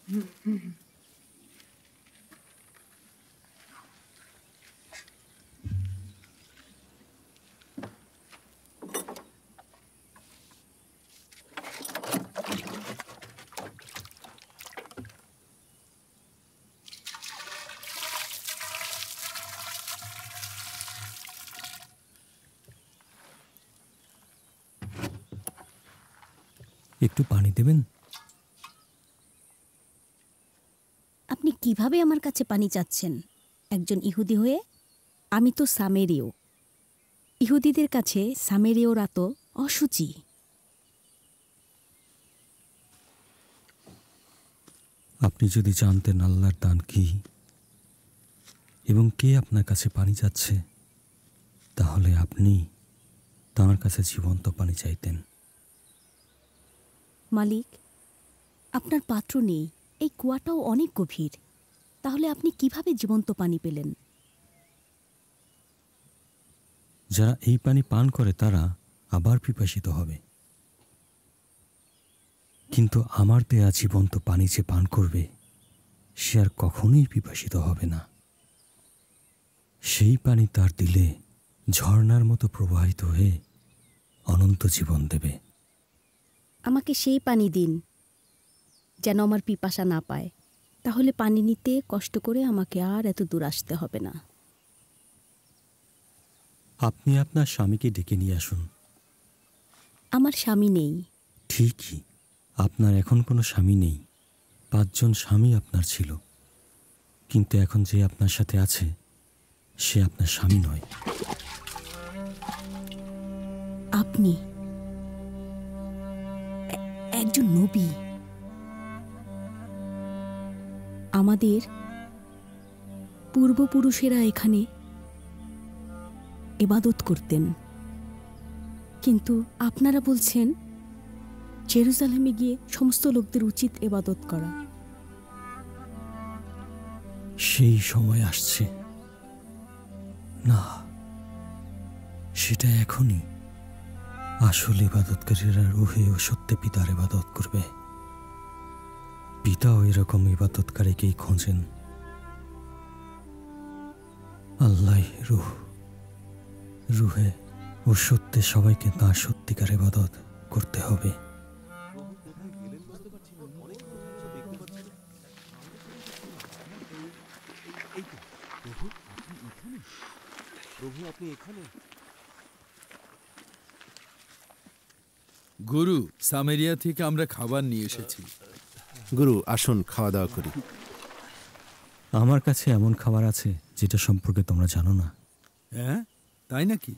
একটু পানি দেবেন? আপনি কিভাবে আমার কাছে পানি চাচ্ছেন একজন ইহুদি হয়ে? আমি তো সামেরীয়। ইহুদিদের কাছে সামেরীয়রা তো অশুচি। আপনি যদি জানতেন আল্লাহর দান কি এবং কে আপনার কাছে পানি চাচ্ছে, তাহলে আপনি তাঁর কাছে জীবন্ত পানি চাইতেন। মালিক, আপনার পাত্র নেই, এই কুয়াটাও অনেক গভীর, তাহলে আপনি কিভাবে জীবন্ত পানি পেলেন? যারা এই পানি পান করে তারা আবার পিপাসিত হবে, কিন্তু আমার দেয়া জীবন্ত পানি যে পান করবে সে আর কখনোই পিপাসিত হবে না। সেই পানি তার দিলে ঝর্ণার মতো প্রবাহিত হয়ে অনন্ত জীবন দেবে। আমাকে সেই পানি দিন যেন আমার পিপাসা না পায়, তাহলে পানি নিতে কষ্ট করে আমাকে আর এত দূর আসতে হবে না। আপনি আপনার স্বামীকে ডেকে নিয়ে আসুন। আমার স্বামী নেই। ঠিকই, আপনার এখন কোনো স্বামী নেই। 5 জন স্বামী আপনার ছিল, কিন্তু এখন যে আপনার সাথে আছে সে আপনার স্বামী নয়। আপনি একজন নবী। আমাদের পূর্বপুরুষেরা এখানে ইবাদত করতেন, কিন্তু আপনারা বলছেন জেরুজালেমে গিয়ে সমস্ত লোকদের উচিত ইবাদত করা। সেই সময় আসছে না, সেটা এখনই। আসল ইবাদতকারীরা রূহে ও সত্যে পিতার ইবাদত করবে। পিতাও এরকম ইবাদতকারীকেই খোঁজেন। আল্লাহ রূহ, রূহে ও সত্যে সবাইকে তাঁর সত্যিকার ইবাদত করতে হবে। গুরু, সামেরিয়া থেকে আমরা খাবার নিয়ে এসেছি। গুরু, আসুন খাওয়া দাওয়া করি। আমার কাছে এমন খাবার আছে যেটা সম্পর্কে তোমরা জানো না। হ্যাঁ, তাই নাকি?